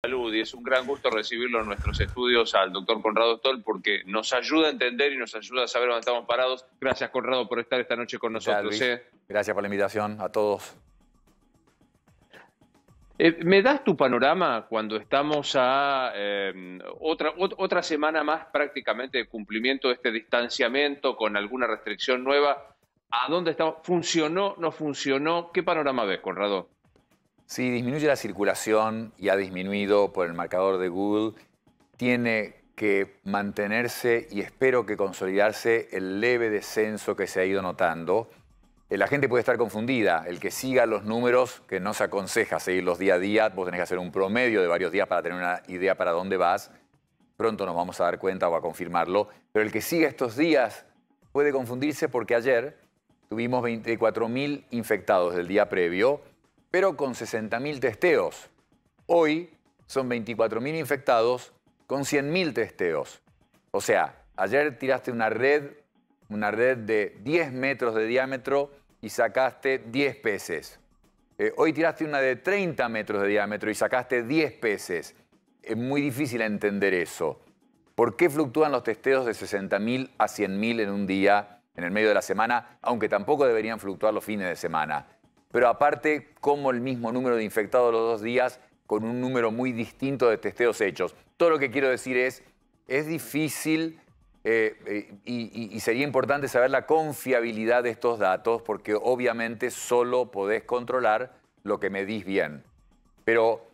Salud, y es un gran gusto recibirlo en nuestros estudios al doctor Conrado Stoll porque nos ayuda a entender y nos ayuda a saber dónde estamos parados. Gracias, Conrado, por estar esta noche con ¿Qué tal, nosotros. Luis? Gracias por la invitación a todos. ¿Me das tu panorama cuando estamos a otra semana más prácticamente de cumplimiento de este distanciamiento con alguna restricción nueva? ¿A dónde estamos? ¿Funcionó? ¿No funcionó? ¿Qué panorama ves, Conrado? Si disminuye la circulación y ha disminuido por el marcador de Google, tiene que mantenerse y espero que consolidarse el leve descenso que se ha ido notando. La gente puede estar confundida. El que siga los números, que no se aconseja seguirlos día a día, vos tenés que hacer un promedio de varios días para tener una idea para dónde vas. Pronto nos vamos a dar cuenta o a confirmarlo. Pero el que siga estos días puede confundirse porque ayer tuvimos 24.000 infectados del día previo, pero con 60.000 testeos. Hoy son 24.000 infectados con 100.000 testeos. O sea, ayer tiraste una red de 10 metros de diámetro y sacaste 10 peces. Hoy tiraste una de 30 metros de diámetro y sacaste 10 peces. Es muy difícil entender eso. ¿Por qué fluctúan los testeos de 60.000 a 100.000 en un día, en el medio de la semana, aunque tampoco deberían fluctuar los fines de semana? Pero aparte, como el mismo número de infectados los 2 días, con un número muy distinto de testeos hechos. Todo lo que quiero decir es difícil y sería importante saber la confiabilidad de estos datos, porque obviamente solo podés controlar lo que medís bien. Pero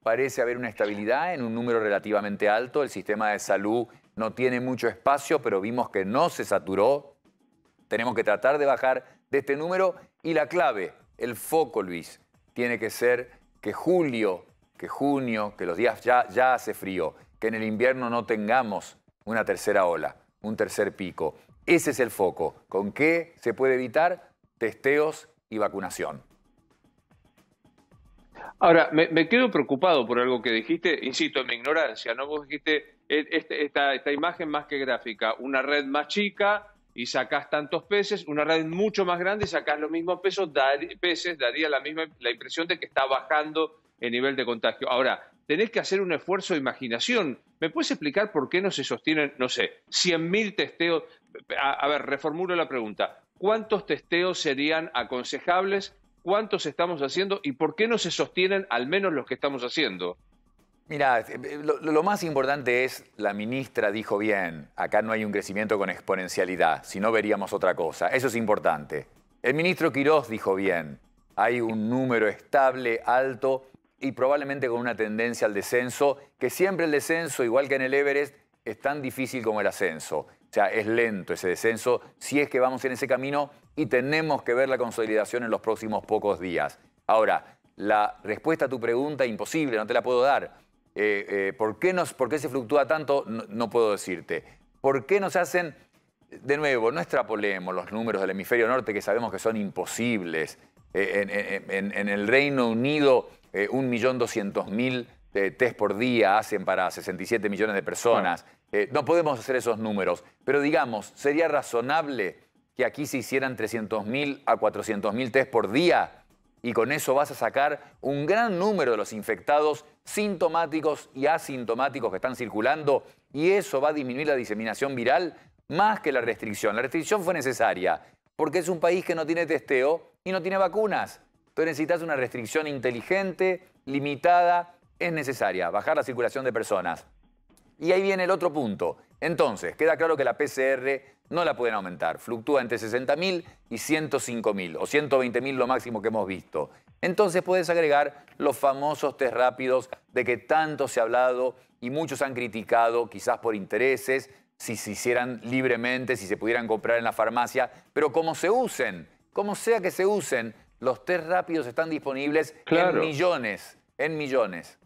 parece haber una estabilidad en un número relativamente alto. El sistema de salud no tiene mucho espacio, pero vimos que no se saturó. Tenemos que tratar de bajar de este número y la clave, el foco, Luis, tiene que ser que julio, que junio, que los días ya hace frío, que en el invierno no tengamos una tercera ola, un tercer pico. Ese es el foco. ¿Con qué se puede evitar? Testeos y vacunación. Ahora, me quedo preocupado por algo que dijiste, insisto, en mi ignorancia, ¿no? Vos dijiste esta imagen más que gráfica, una red más chica y sacás tantos peces, una red mucho más grande y sacás los mismos peces, daría la impresión de que está bajando el nivel de contagio. Ahora, tenés que hacer un esfuerzo de imaginación. ¿Me puedes explicar por qué no se sostienen, no sé, 100.000 testeos? A ver, reformulo la pregunta. ¿Cuántos testeos serían aconsejables? ¿Cuántos estamos haciendo? ¿Y por qué no se sostienen al menos los que estamos haciendo? Mira, lo más importante es, la ministra dijo bien, acá no hay un crecimiento con exponencialidad, si no veríamos otra cosa. Eso es importante. El ministro Quirós dijo bien, hay un número estable, alto y probablemente con una tendencia al descenso, que siempre el descenso, igual que en el Everest, es tan difícil como el ascenso. O sea, es lento ese descenso si es que vamos en ese camino y tenemos que ver la consolidación en los próximos pocos días. Ahora, la respuesta a tu pregunta, imposible, no te la puedo dar. ¿Por qué se fluctúa tanto? No puedo decirte. ¿Por qué nos hacen? De nuevo, no extrapolemos los números del hemisferio norte que sabemos que son imposibles. En el Reino Unido, 1.200.000 test por día hacen para 67 millones de personas. No podemos hacer esos números. Pero digamos, ¿sería razonable que aquí se hicieran 300.000 a 400.000 test por día? Y con eso vas a sacar un gran número de los infectados sintomáticos y asintomáticos que están circulando, y eso va a disminuir la diseminación viral más que la restricción. La restricción fue necesaria porque es un país que no tiene testeo y no tiene vacunas. Entonces necesitas una restricción inteligente, limitada, es necesaria, bajar la circulación de personas. Y ahí viene el otro punto. Entonces, queda claro que la PCR no la pueden aumentar. Fluctúa entre 60.000 y 105.000 o 120.000 lo máximo que hemos visto. Entonces puedes agregar los famosos test rápidos de que tanto se ha hablado y muchos han criticado, quizás por intereses, si se hicieran libremente, si se pudieran comprar en la farmacia, pero como se usen, como sea que se usen, los test rápidos están disponibles Claro. en millones.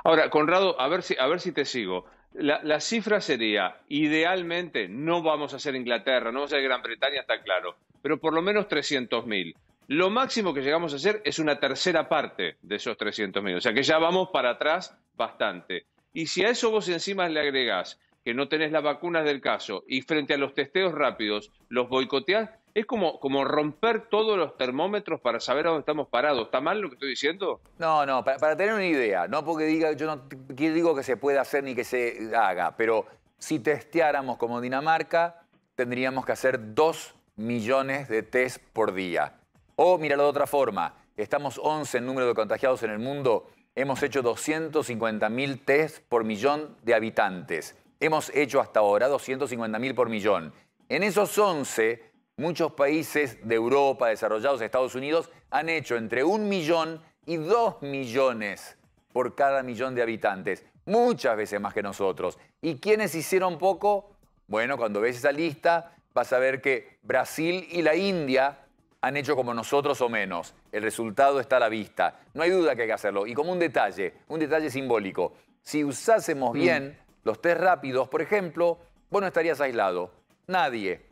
Ahora, Conrado, a ver si te sigo. La cifra sería, idealmente, no vamos a ser Inglaterra, no vamos a ser Gran Bretaña, está claro, pero por lo menos 300.000. Lo máximo que llegamos a hacer es una tercera parte de esos 300.000, o sea que ya vamos para atrás bastante. Y si a eso vos encima le agregás que no tenés las vacunas del caso y frente a los testeos rápidos los boicoteás, Es como romper todos los termómetros para saber a dónde estamos parados. ¿Está mal lo que estoy diciendo? No, no, para tener una idea, no porque diga, yo no digo que se pueda hacer ni que se haga, pero si testeáramos como Dinamarca, tendríamos que hacer 2 millones de test por día. O míralo de otra forma, estamos 11 en número de contagiados en el mundo, hemos hecho 250.000 test por millón de habitantes. Hemos hecho hasta ahora 250.000 por millón. En esos 11, muchos países de Europa, desarrollados, Estados Unidos, han hecho entre 1 millón y 2 millones por cada millón de habitantes. Muchas veces más que nosotros. ¿Y quiénes hicieron poco? Bueno, cuando ves esa lista, vas a ver que Brasil y la India han hecho como nosotros o menos. El resultado está a la vista. No hay duda que hay que hacerlo. Y como un detalle simbólico. Si usásemos bien los test rápidos, por ejemplo, vos no estarías aislado. Nadie.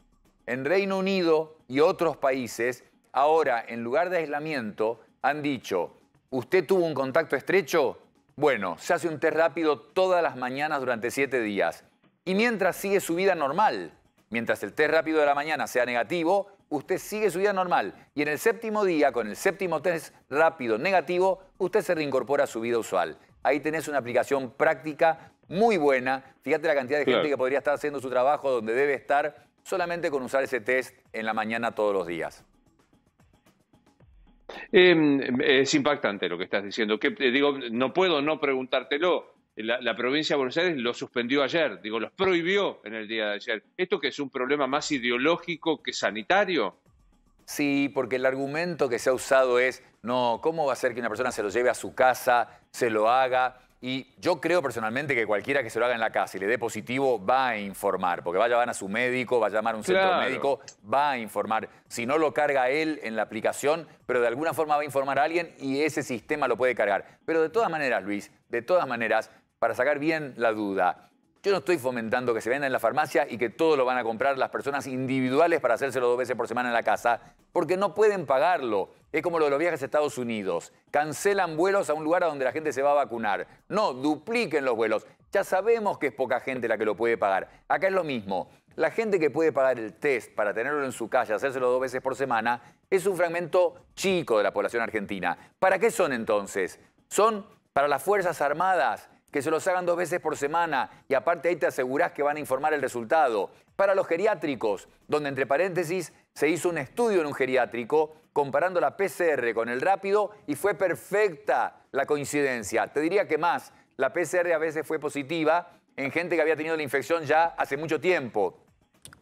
En Reino Unido y otros países, ahora, en lugar de aislamiento, han dicho, ¿usted tuvo un contacto estrecho? Bueno, se hace un test rápido todas las mañanas durante 7 días. Y mientras sigue su vida normal, mientras el test rápido de la mañana sea negativo, usted sigue su vida normal. Y en el 7º día, con el 7º test rápido negativo, usted se reincorpora a su vida usual. Ahí tenés una aplicación práctica muy buena. Fíjate la cantidad de gente que podría estar haciendo su trabajo donde debe estar solamente con usar ese test en la mañana todos los días. Es impactante lo que estás diciendo. Digo, no puedo no preguntártelo. La provincia de Buenos Aires lo suspendió ayer, digo, los prohibió en el día de ayer. ¿Esto que es un problema más ideológico que sanitario? Sí, porque el argumento que se ha usado es, no, ¿cómo va a ser que una persona se lo lleve a su casa, se lo haga? Y yo creo personalmente que cualquiera que se lo haga en la casa y le dé positivo va a informar, porque va a llamar a su médico, va a llamar a un centro médico, va a informar. Si no lo carga él en la aplicación, pero de alguna forma va a informar a alguien y ese sistema lo puede cargar. Pero de todas maneras, Luis, de todas maneras, para sacar bien la duda, yo no estoy fomentando que se venda en la farmacia y que todo lo van a comprar las personas individuales para hacérselo 2 veces por semana en la casa, porque no pueden pagarlo. Es como lo de los viajes a Estados Unidos. Cancelan vuelos a un lugar a donde la gente se va a vacunar. No, dupliquen los vuelos. Ya sabemos que es poca gente la que lo puede pagar. Acá es lo mismo. La gente que puede pagar el test para tenerlo en su casa, hacérselo 2 veces por semana, es un fragmento chico de la población argentina. ¿Para qué son entonces? Son para las Fuerzas Armadas, que se los hagan 2 veces por semana y aparte ahí te asegurás que van a informar el resultado. Para los geriátricos, donde entre paréntesis se hizo un estudio en un geriátrico comparando la PCR con el rápido y fue perfecta la coincidencia. Te diría que más, la PCR a veces fue positiva en gente que había tenido la infección ya hace mucho tiempo,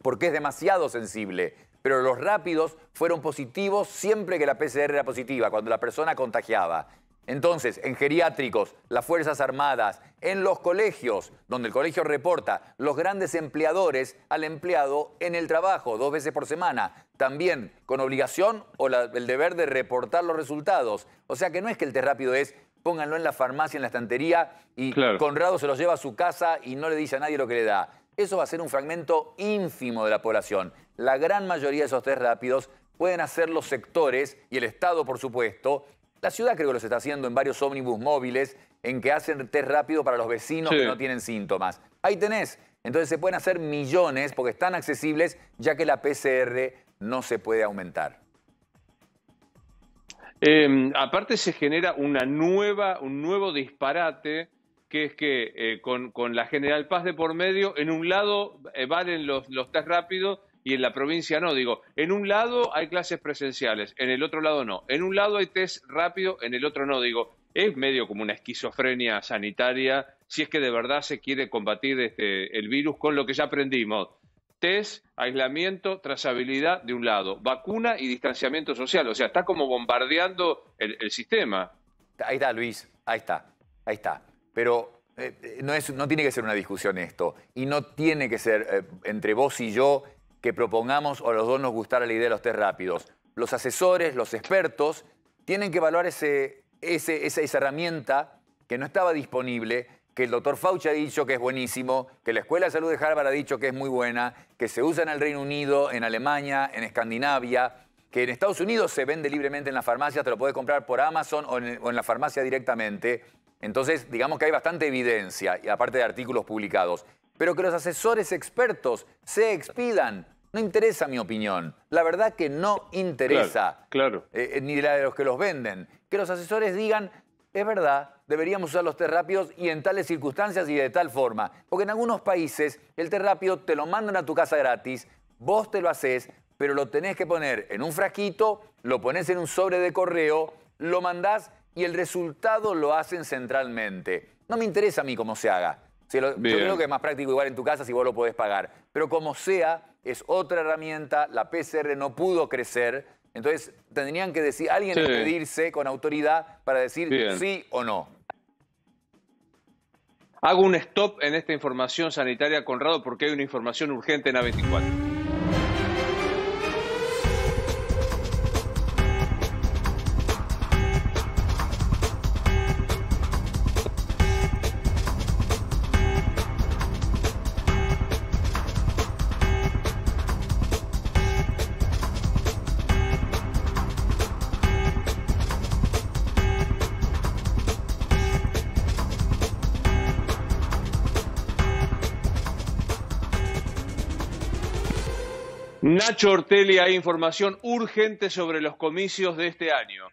porque es demasiado sensible. Pero los rápidos fueron positivos siempre que la PCR era positiva, cuando la persona contagiaba. Entonces, en geriátricos, las Fuerzas Armadas, en los colegios, donde el colegio reporta, los grandes empleadores al empleado en el trabajo 2 veces por semana, también con obligación o el deber de reportar los resultados. O sea que no es que el test rápido es pónganlo en la farmacia, en la estantería y Conrado se lo lleva a su casa y no le dice a nadie lo que le da. Eso va a ser un fragmento ínfimo de la población. La gran mayoría de esos test rápidos pueden hacer los sectores y el Estado, por supuesto. La ciudad creo que los está haciendo en varios ómnibus móviles en que hacen test rápido para los vecinos que no tienen síntomas. Ahí tenés. Entonces se pueden hacer millones porque están accesibles ya que la PCR no se puede aumentar. Aparte se genera un nuevo disparate, que es que con la General Paz de por medio, en un lado valen los test rápidos y en la provincia no. Digo, en un lado hay clases presenciales, en el otro lado no. En un lado hay test rápido, en el otro no. Digo, es medio como una esquizofrenia sanitaria, si es que de verdad se quiere combatir el virus con lo que ya aprendimos. Test, aislamiento, trazabilidad de un lado, vacuna y distanciamiento social. O sea, está como bombardeando el sistema. Ahí está, Luis, ahí está. Pero no tiene que ser una discusión esto. Y no tiene que ser entre vos y yo que propongamos o a los dos nos gustara la idea de los test rápidos. Los asesores, los expertos, tienen que evaluar esa herramienta que no estaba disponible, que el doctor Fauci ha dicho que es buenísimo, que la Escuela de Salud de Harvard ha dicho que es muy buena, que se usa en el Reino Unido, en Alemania, en Escandinavia, que en Estados Unidos se vende libremente en la farmacia, te lo puedes comprar por Amazon o en la farmacia directamente. Entonces, digamos que hay bastante evidencia, y aparte de artículos publicados. Pero que los asesores expertos se expidan No interesa mi opinión. La verdad que no interesa. Claro. Ni la de los que los venden. Que los asesores digan, es verdad, deberíamos usar los test rápidos y en tales circunstancias y de tal forma. Porque en algunos países el test rápido te lo mandan a tu casa gratis, vos te lo haces, pero lo tenés que poner en un frasquito, lo pones en un sobre de correo, lo mandás y el resultado lo hacen centralmente. No me interesa a mí cómo se haga. Yo creo que es más práctico igual en tu casa si vos lo podés pagar. Pero como sea, es otra herramienta, la PCR no pudo crecer, entonces tendrían que decir, alguien expedirse con autoridad para decir sí o no. Hago un stop en esta información sanitaria, Conrado, porque hay una información urgente en A24. Nacho Ortelli, hay información urgente sobre los comicios de este año.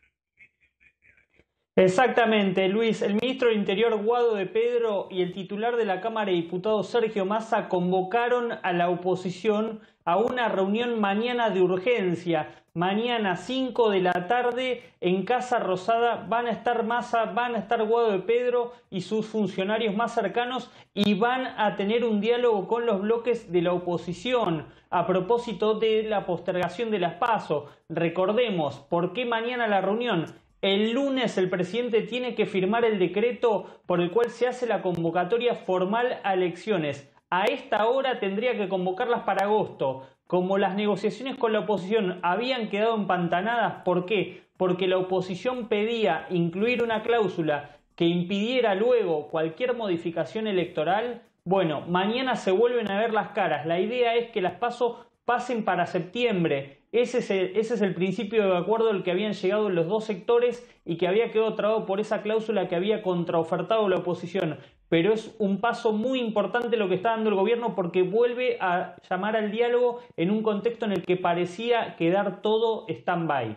Exactamente, Luis. El ministro del Interior, Guado de Pedro, y el titular de la Cámara de Diputados, Sergio Massa, convocaron a la oposición a una reunión mañana de urgencia. Mañana 5 de la tarde en Casa Rosada van a estar Massa, van a estar Guado de Pedro y sus funcionarios más cercanos y van a tener un diálogo con los bloques de la oposición a propósito de la postergación de las PASO. Recordemos, ¿por qué mañana la reunión? El lunes el presidente tiene que firmar el decreto por el cual se hace la convocatoria formal a elecciones. A esta hora tendría que convocarlas para agosto. Como las negociaciones con la oposición habían quedado empantanadas, ¿por qué? Porque la oposición pedía incluir una cláusula que impidiera luego cualquier modificación electoral. Bueno, mañana se vuelven a ver las caras. La idea es que las PASO pasen para septiembre. Ese es el principio de acuerdo al que habían llegado los dos sectores y que había quedado trabado por esa cláusula que había contraofertado la oposición. Pero es un paso muy importante lo que está dando el gobierno porque vuelve a llamar al diálogo en un contexto en el que parecía quedar todo stand-by.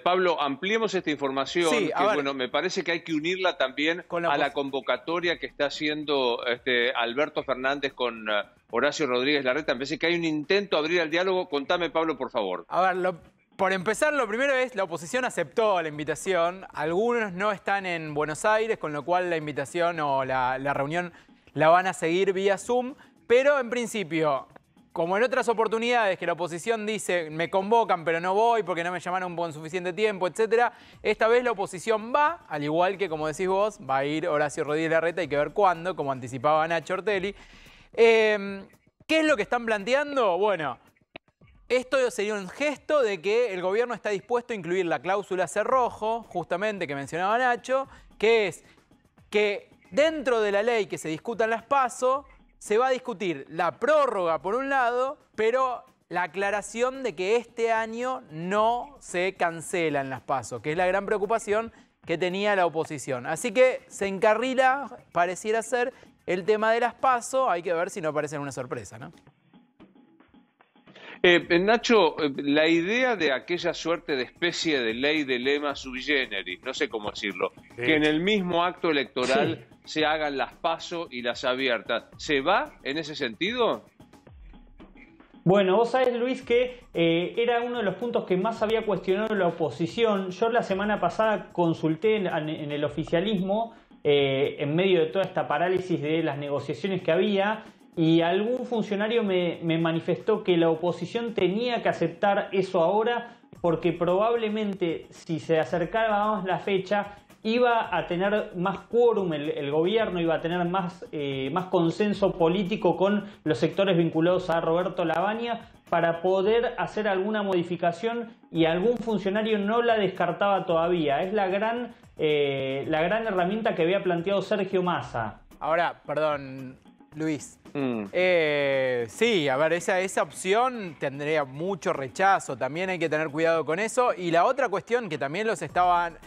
Pablo, ampliemos esta información, sí, que bueno, me parece que hay que unirla también a la convocatoria que está haciendo Alberto Fernández con Horacio Rodríguez Larreta. Me parece que hay un intento de abrir el diálogo. Contame, Pablo, por favor. A ver, por empezar, lo primero es la oposición aceptó la invitación. Algunos no están en Buenos Aires, con lo cual la invitación o la reunión la van a seguir vía Zoom. Pero en principio, como en otras oportunidades que la oposición dice me convocan pero no voy porque no me llamaron con suficiente tiempo, etcétera, esta vez la oposición va, al igual que, como decís vos, va a ir Horacio Rodríguez Larreta, hay que ver cuándo, como anticipaba Nacho Ortelli. ¿Qué es lo que están planteando? Bueno, esto sería un gesto de que el gobierno está dispuesto a incluir la cláusula cerrojo, justamente que mencionaba Nacho, que es que dentro de la ley que se discutan las PASO, se va a discutir la prórroga por un lado, pero la aclaración de que este año no se cancelan las PASO, que es la gran preocupación que tenía la oposición. Así que se encarrila, pareciera ser, el tema de las PASO. Hay que ver si no parece una sorpresa, ¿no? Nacho, la idea de aquella suerte de especie de ley de lema sui generis, no sé cómo decirlo, que en el mismo acto electoral se hagan las PASO y las abiertas, ¿se va en ese sentido? Bueno, vos sabés, Luis, que era uno de los puntos que más había cuestionado la oposición. Yo la semana pasada consulté en el oficialismo, en medio de toda esta parálisis de las negociaciones que había, y algún funcionario me manifestó que la oposición tenía que aceptar eso ahora porque probablemente si se acercaba más la fecha iba a tener más quórum el gobierno, iba a tener más consenso político con los sectores vinculados a Roberto Lavagna para poder hacer alguna modificación, y algún funcionario no la descartaba todavía. Es la gran herramienta que había planteado Sergio Massa. Ahora, perdón, Luis. Sí, a ver, esa opción tendría mucho rechazo. También hay que tener cuidado con eso. Y la otra cuestión que también los estaban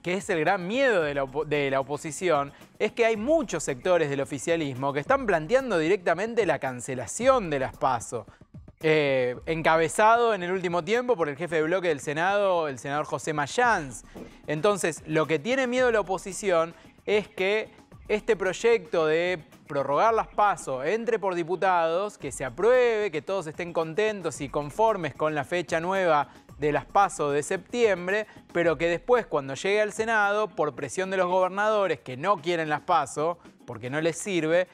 que es el gran miedo de la oposición, es que hay muchos sectores del oficialismo que están planteando directamente la cancelación de las PASO. Encabezado en el último tiempo por el jefe de bloque del Senado, el senador José Mayans. Entonces, lo que tiene miedo la oposición es que este proyecto de prorrogar las PASO entre por diputados, que se apruebe, que todos estén contentos y conformes con la fecha nueva de las PASO de septiembre, pero que después, cuando llegue al Senado, por presión de los gobernadores que no quieren las PASO, porque no les sirve,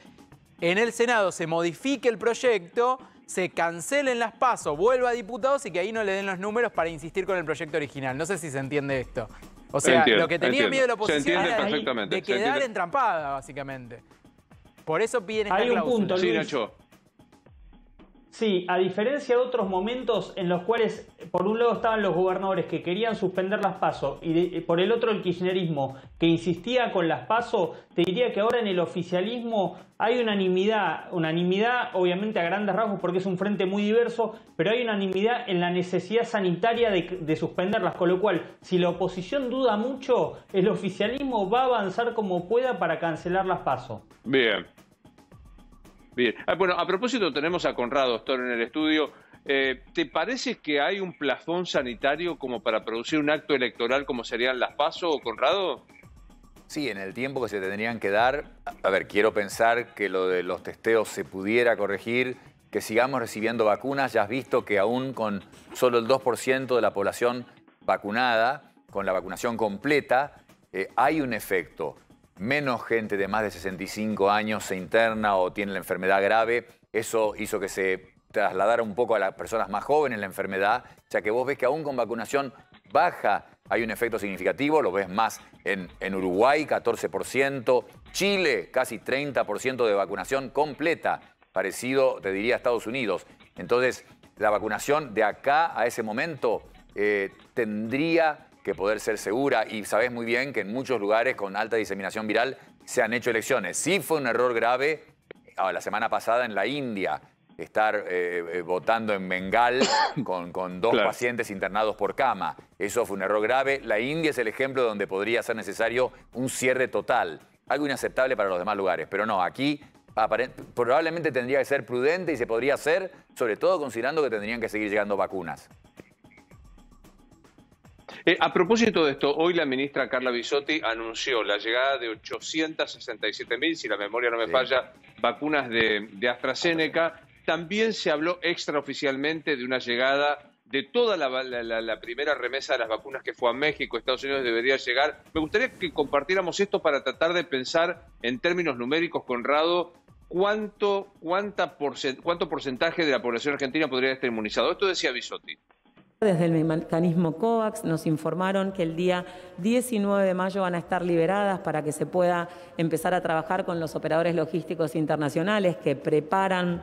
en el Senado se modifique el proyecto, se cancelen las PASO, vuelva a diputados y que ahí no le den los números para insistir con el proyecto original. No sé si se entiende esto. O sea, lo que tenía miedo la oposición era de quedar entrampada, básicamente. Por eso piden esta cláusula. Hay un punto, Sí, Luis. Nacho. Sí, a diferencia de otros momentos en los cuales, por un lado estaban los gobernadores que querían suspender las PASO y por el otro el kirchnerismo que insistía con las PASO, te diría que ahora en el oficialismo hay unanimidad obviamente a grandes rasgos porque es un frente muy diverso, pero hay unanimidad en la necesidad sanitaria de suspenderlas, con lo cual, si la oposición duda mucho, el oficialismo va a avanzar como pueda para cancelar las PASO. Bien. Bien. Bueno, a propósito, tenemos a Conrado Stor en el estudio. ¿Te parece que hay un plafón sanitario como para producir un acto electoral como serían las PASO, Conrado? Sí, en el tiempo que se tendrían que dar. A ver, quiero pensar que lo de los testeos se pudiera corregir, que sigamos recibiendo vacunas. Ya has visto que aún con solo el 2% de la población vacunada, con la vacunación completa, hay un efecto. Menos gente de más de 65 años se interna o tiene la enfermedad grave. Eso hizo que se trasladara un poco a las personas más jóvenes la enfermedad, ya que vos ves que aún con vacunación baja hay un efecto significativo. Lo ves más en Uruguay, 14%, Chile, casi 30% de vacunación completa, parecido, te diría, a Estados Unidos. Entonces, la vacunación de acá a ese momento tendría que poder ser segura, y sabés muy bien que en muchos lugares con alta diseminación viral se han hecho elecciones. Sí fue un error grave la semana pasada en la India, estar votando en Bengal con dos pacientes internados por cama. Eso fue un error grave. La India es el ejemplo donde podría ser necesario un cierre total. Algo inaceptable para los demás lugares, pero no, aquí probablemente tendría que ser prudente y se podría hacer, sobre todo considerando que tendrían que seguir llegando vacunas. A propósito de esto, hoy la ministra Carla Bisotti anunció la llegada de 867.000, si la memoria no me falla, vacunas de AstraZeneca. También se habló extraoficialmente de una llegada de toda la primera remesa de las vacunas que fue a México, Estados Unidos debería llegar. Me gustaría que compartiéramos esto para tratar de pensar en términos numéricos, Conrado, cuánto porcentaje de la población argentina podría estar inmunizado. Esto decía Bisotti. Desde el mecanismo COVAX nos informaron que el día 19 de mayo van a estar liberadas para que se pueda empezar a trabajar con los operadores logísticos internacionales que preparan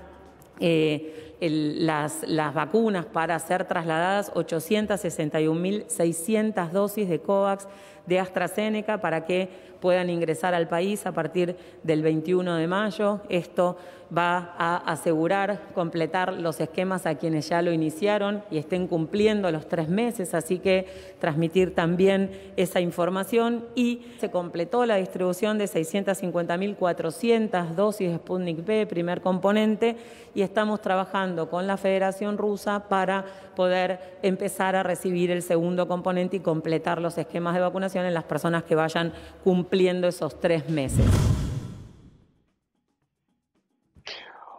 las vacunas para ser trasladadas 861.600 dosis de COVAX de AstraZeneca para que puedan ingresar al país a partir del 21 de mayo. Esto va a asegurar completar los esquemas a quienes ya lo iniciaron y estén cumpliendo los 3 meses, así que transmitir también esa información. Y se completó la distribución de 650.400 dosis de Sputnik V, primer componente, y estamos trabajando con la Federación Rusa para poder empezar a recibir el segundo componente y completar los esquemas de vacunación en las personas que vayan cumpliendo esos 3 meses.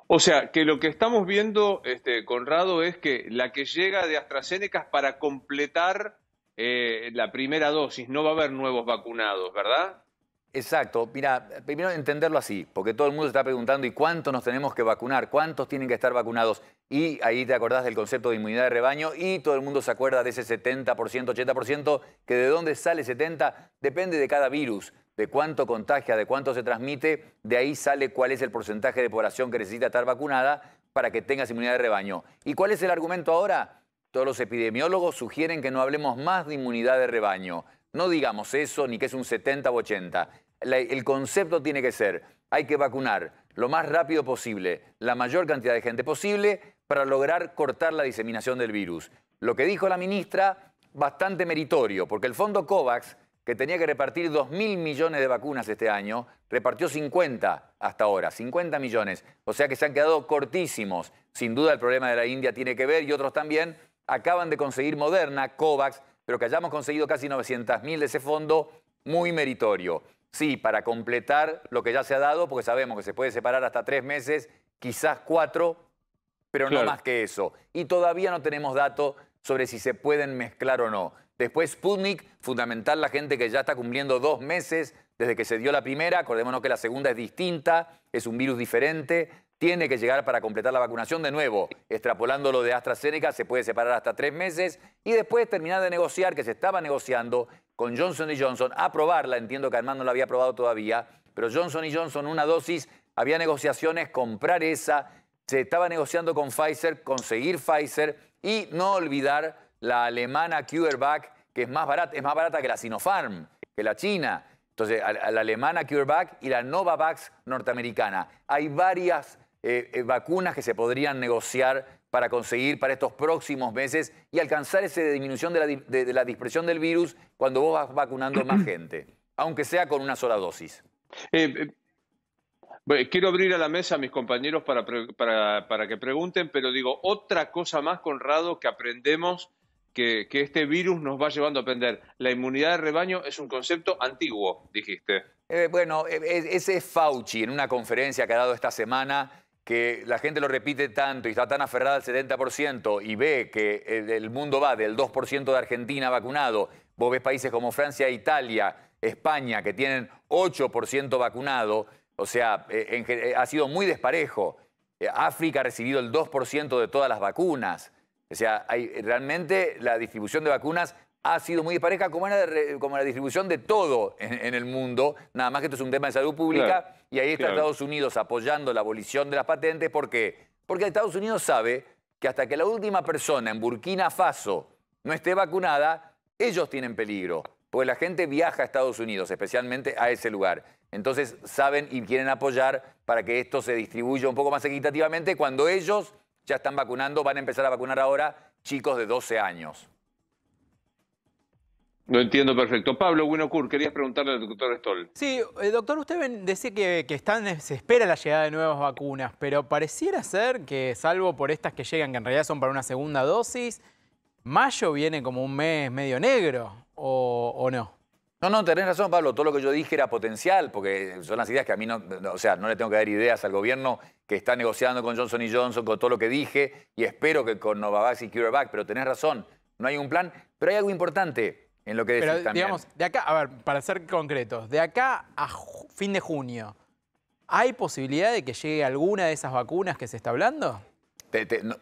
O sea, que lo que estamos viendo, Conrado, es que la que llega de AstraZeneca es para completar la primera dosis, no va a haber nuevos vacunados, ¿verdad? Exacto. Mira, primero entenderlo así, porque todo el mundo está preguntando ¿y cuántos nos tenemos que vacunar? ¿Cuántos tienen que estar vacunados? Y ahí te acordás del concepto de inmunidad de rebaño y todo el mundo se acuerda de ese 70%, 80%, que de dónde sale 70% depende de cada virus, de cuánto contagia, de cuánto se transmite, de ahí sale cuál es el porcentaje de población que necesita estar vacunada para que tengas inmunidad de rebaño. ¿Y cuál es el argumento ahora? Todos los epidemiólogos sugieren que no hablemos más de inmunidad de rebaño. No digamos eso, ni que es un 70 o 80. El concepto tiene que ser, hay que vacunar lo más rápido posible, la mayor cantidad de gente posible, para lograr cortar la diseminación del virus. Lo que dijo la ministra, bastante meritorio, porque el fondo COVAX que tenía que repartir 2.000 millones de vacunas este año, repartió 50 hasta ahora, 50 millones. O sea que se han quedado cortísimos. Sin duda el problema de la India tiene que ver y otros también. Acaban de conseguir Moderna, COVAX, pero que hayamos conseguido casi 900.000 de ese fondo, muy meritorio. Sí, para completar lo que ya se ha dado, porque sabemos que se puede separar hasta 3 meses, quizás 4, pero no más que eso. Y todavía no tenemos datos sobre si se pueden mezclar o no. Después Sputnik, fundamental la gente que ya está cumpliendo 2 meses desde que se dio la primera. Acordémonos que la segunda es distinta, es un virus diferente. Tiene que llegar para completar la vacunación. De nuevo, extrapolando lo de AstraZeneca, se puede separar hasta 3 meses. Y después terminar de negociar, que se estaba negociando con Johnson & Johnson, aprobarla. Entiendo que Armando no la había aprobado todavía, pero Johnson & Johnson, una dosis, había negociaciones, comprar esa. Se estaba negociando con Pfizer, conseguir Pfizer y no olvidar la alemana CureVac, que es más barata que la Sinopharm, que la China. Entonces, a la alemana CureVac y la Novavax norteamericana. Hay varias vacunas que se podrían negociar para conseguir para estos próximos meses y alcanzar esa disminución de la dispersión del virus cuando vos vas vacunando más gente, aunque sea con una sola dosis. Quiero abrir a la mesa a mis compañeros para que pregunten, pero digo, otra cosa más, Conrado, que aprendemos que este virus nos va llevando a aprender. La inmunidad de rebaño es un concepto antiguo, dijiste. Bueno, ese es Fauci en una conferencia que ha dado esta semana, que la gente lo repite tanto y está tan aferrada al 70% y ve que el mundo va del 2% de Argentina vacunado. Vos ves países como Francia, Italia, España, que tienen 8% vacunado. O sea, ha sido muy desparejo. África ha recibido el 2% de todas las vacunas. O sea, realmente la distribución de vacunas ha sido muy dispareja como la distribución de todo en el mundo. Nada más que esto es un tema de salud pública. Claro, y ahí está Estados Unidos apoyando la abolición de las patentes. ¿Por qué? Porque Estados Unidos sabe que hasta que la última persona en Burkina Faso no esté vacunada, ellos tienen peligro. Porque la gente viaja a Estados Unidos, especialmente a ese lugar. Entonces saben y quieren apoyar para que esto se distribuya un poco más equitativamente. Cuando ellos ya están vacunando, van a empezar a vacunar ahora chicos de 12 años. Lo entiendo perfecto. Pablo Winocourt, querías preguntarle al doctor Stoll. Sí, doctor, usted decía que se espera la llegada de nuevas vacunas, pero pareciera ser que, salvo por estas que llegan, que en realidad son para una segunda dosis, mayo viene como un mes medio negro, ¿o no? No, tenés razón, Pablo. Todo lo que yo dije era potencial, porque son las ideas que a mí no le tengo que dar ideas al gobierno que está negociando con Johnson & Johnson, con todo lo que dije, y espero que con Novavax y CureVac, pero tenés razón, no hay un plan, pero hay algo importante en lo que decís también. Digamos, de acá, a ver, para ser concretos, de acá a fin de junio, ¿hay posibilidad de que llegue alguna de esas vacunas que se está hablando?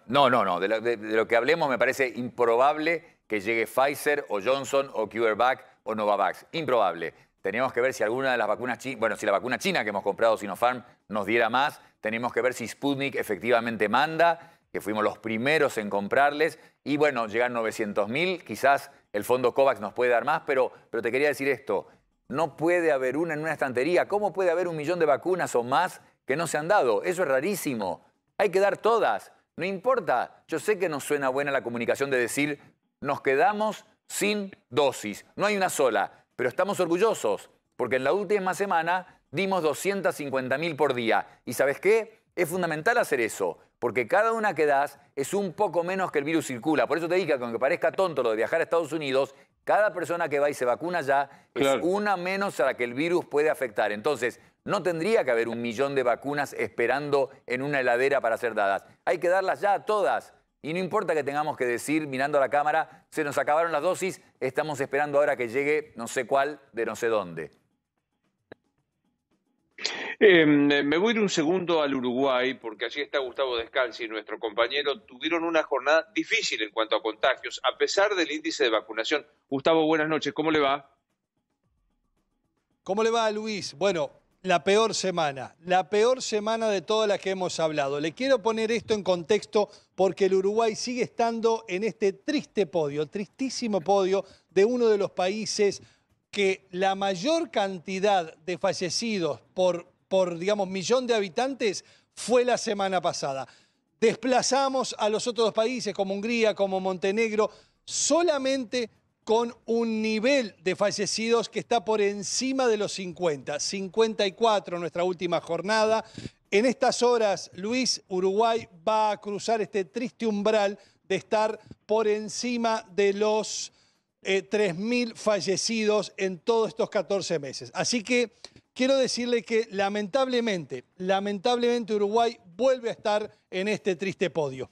No. De lo que hablemos me parece improbable que llegue Pfizer o Johnson o CureVac o Novavax. Improbable. Tenemos que ver si alguna de las vacunas chinas, bueno, si la vacuna china que hemos comprado, Sinopharm, nos diera más. Tenemos que ver si Sputnik efectivamente manda, que fuimos los primeros en comprarles. Y bueno, llegan 900.000, quizás el fondo COVAX nos puede dar más, pero te quería decir esto. No puede haber una en una estantería. ¿Cómo puede haber 1 millón de vacunas o más que no se han dado? Eso es rarísimo. Hay que dar todas. No importa. Yo sé que nos suena buena la comunicación de decir nos quedamos sin dosis. No hay una sola, pero estamos orgullosos porque en la última semana dimos 250.000 por día. ¿Y sabes qué? Es fundamental hacer eso, porque cada una que das es un poco menos que el virus circula. Por eso te digo que aunque parezca tonto lo de viajar a Estados Unidos, cada persona que va y se vacuna ya es una menos a la que el virus puede afectar. Entonces, no tendría que haber 1 millón de vacunas esperando en una heladera para ser dadas. Hay que darlas ya a todas. Y no importa que tengamos que decir, mirando a la cámara, se nos acabaron las dosis, estamos esperando ahora que llegue no sé cuál de no sé dónde. Me voy a ir un segundo al Uruguay, porque allí está Gustavo Descalzi, nuestro compañero. Tuvieron una jornada difícil en cuanto a contagios, a pesar del índice de vacunación. Gustavo, buenas noches, ¿cómo le va? ¿Cómo le va, Luis? Bueno, la peor semana de todas las que hemos hablado. Le quiero poner esto en contexto porque el Uruguay sigue estando en este triste podio, tristísimo podio de uno de los países que la mayor cantidad de fallecidos por digamos, millón de habitantes fue la semana pasada. Desplazamos a los otros países como Hungría, como Montenegro, solamente con un nivel de fallecidos que está por encima de los 50, 54 nuestra última jornada. En estas horas, Luis, Uruguay va a cruzar este triste umbral de estar por encima de los 3.000 fallecidos en todos estos 14 meses. Así que quiero decirle que lamentablemente Uruguay vuelve a estar en este triste podio.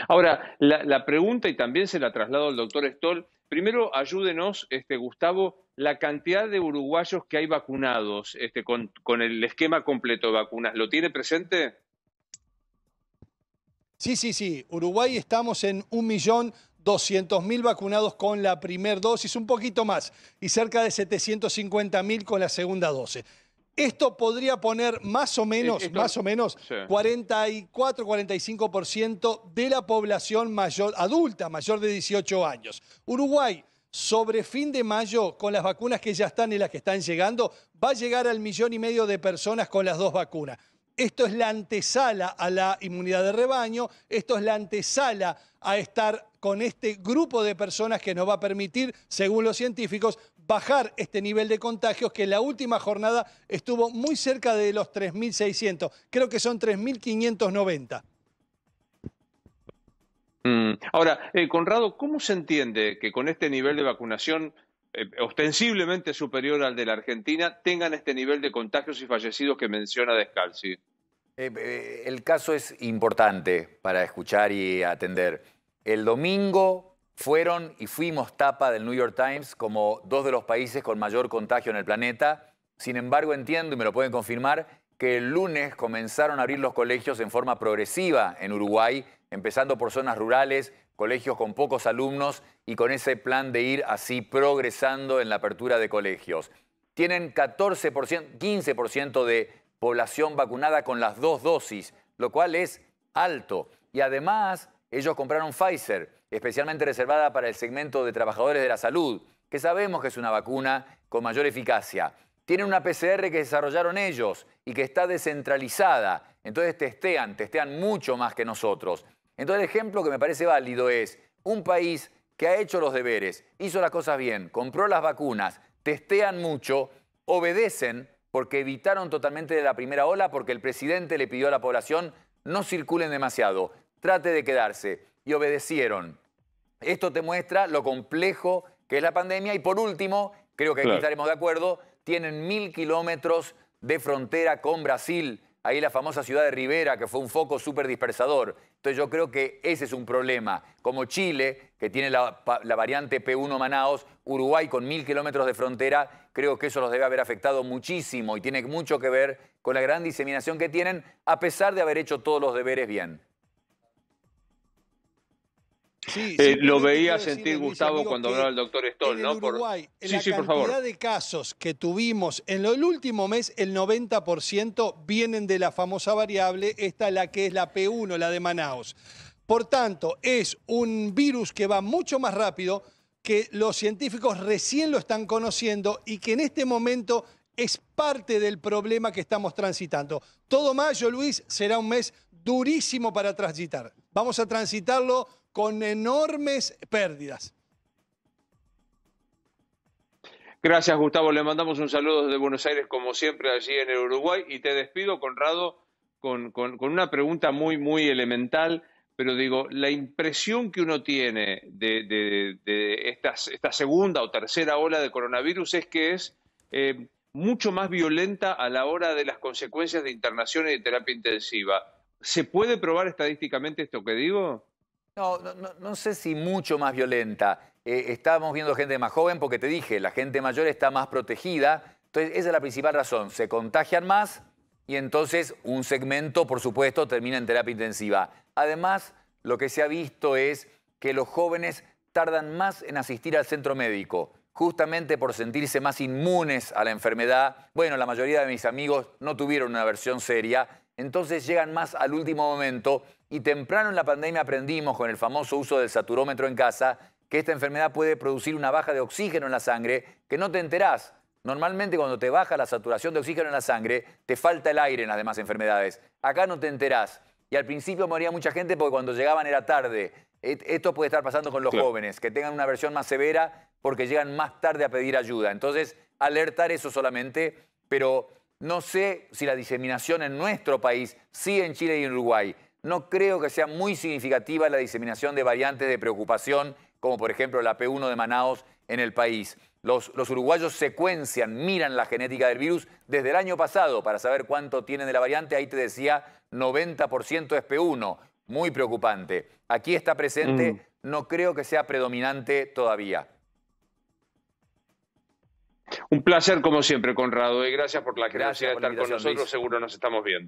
Ahora, la pregunta, y también se la traslado al doctor Stoll, primero ayúdenos, Gustavo, la cantidad de uruguayos que hay vacunados con el esquema completo de vacunas, ¿lo tiene presente? Sí. Uruguay estamos en 1.200.000 vacunados con la primera dosis, un poquito más, y cerca de 750.000 con la segunda dosis. Esto podría poner más o menos, sí, 44-45% de la población adulta, mayor de 18 años. Uruguay, sobre fin de mayo, con las vacunas que ya están y las que están llegando, va a llegar al 1,5 millones de personas con las 2 vacunas. Esto es la antesala a la inmunidad de rebaño, esto es la antesala a estar con este grupo de personas que nos va a permitir, según los científicos, bajar este nivel de contagios que en la última jornada estuvo muy cerca de los 3.600. Creo que son 3.590. Ahora, Conrado, ¿cómo se entiende que con este nivel de vacunación ostensiblemente superior al de la Argentina tengan este nivel de contagios y fallecidos que menciona Descalzi? El caso es importante para escuchar y atender. El domingo fuimos tapa del New York Times como 2 de los países con mayor contagio en el planeta. Sin embargo, entiendo, y me lo pueden confirmar, que el lunes comenzaron a abrir los colegios en forma progresiva en Uruguay, empezando por zonas rurales, colegios con pocos alumnos y con ese plan de ir así progresando en la apertura de colegios. Tienen 15% de población vacunada con las 2 dosis, lo cual es alto. Y además, ellos compraron Pfizer, especialmente reservada para el segmento de trabajadores de la salud, que sabemos que es una vacuna con mayor eficacia. Tienen una PCR que desarrollaron ellos y que está descentralizada. Entonces testean mucho más que nosotros. Entonces el ejemplo que me parece válido es un país que ha hecho los deberes, hizo las cosas bien, compró las vacunas, testean mucho, obedecen porque evitaron totalmente de la primera ola, porque el presidente le pidió a la población no circulen demasiado, trate de quedarse, y obedecieron. Esto te muestra lo complejo que es la pandemia y por último, creo que aquí estaremos de acuerdo, tienen 1.000 kilómetros de frontera con Brasil, ahí la famosa ciudad de Rivera, que fue un foco súper dispersador. Entonces yo creo que ese es un problema. Como Chile, que tiene la variante P1 Manaos, Uruguay con 1.000 kilómetros de frontera, creo que eso los debe haber afectado muchísimo y tiene mucho que ver con la gran diseminación que tienen, a pesar de haber hecho todos los deberes bien. Lo veía sentir, Gustavo, cuando hablaba el doctor Stoll, ¿no? Uruguay, la cantidad de casos que tuvimos en el último mes, el 90% vienen de la famosa variable, la que es la P1, la de Manaos. Por tanto, es un virus que va mucho más rápido, que los científicos recién lo están conociendo y que en este momento es parte del problema que estamos transitando. Todo mayo, Luis, será un mes durísimo para transitar. Vamos a transitarlo con enormes pérdidas. Gracias, Gustavo. Le mandamos un saludo desde Buenos Aires, como siempre, allí en el Uruguay. Y te despido, Conrado, con una pregunta muy elemental. Pero digo, la impresión que uno tiene de esta segunda o tercera ola de coronavirus es que es mucho más violenta a la hora de las consecuencias de internación y de terapia intensiva. ¿Se puede probar estadísticamente esto que digo? No sé si mucho más violenta. Estábamos viendo gente más joven porque te dije, la gente mayor está más protegida. Entonces, esa es la principal razón. Se contagian más y entonces un segmento, por supuesto, termina en terapia intensiva. Además, lo que se ha visto es que los jóvenes tardan más en asistir al centro médico, justamente por sentirse más inmunes a la enfermedad. Bueno, la mayoría de mis amigos no tuvieron una versión seria, entonces llegan más al último momento. Y temprano en la pandemia aprendimos con el famoso uso del saturómetro en casa que esta enfermedad puede producir una baja de oxígeno en la sangre que no te enterás. Normalmente cuando te baja la saturación de oxígeno en la sangre, te falta el aire en las demás enfermedades. Acá no te enterás. Y al principio moría mucha gente porque cuando llegaban era tarde. Esto puede estar pasando con los jóvenes, que tengan una versión más severa porque llegan más tarde a pedir ayuda. Entonces, alertar eso solamente, pero no sé si la diseminación en nuestro país, sí en Chile y en Uruguay, no creo que sea muy significativa la diseminación de variantes de preocupación, como por ejemplo la P1 de Manaos en el país. Los uruguayos secuencian, miran la genética del virus desde el año pasado para saber cuánto tienen de la variante. Ahí te decía 90% es P1, muy preocupante. Aquí está presente, no creo que sea predominante todavía. Un placer como siempre, Conrado, y gracias por la generosidad de estar con nosotros. Seguro nos estamos viendo.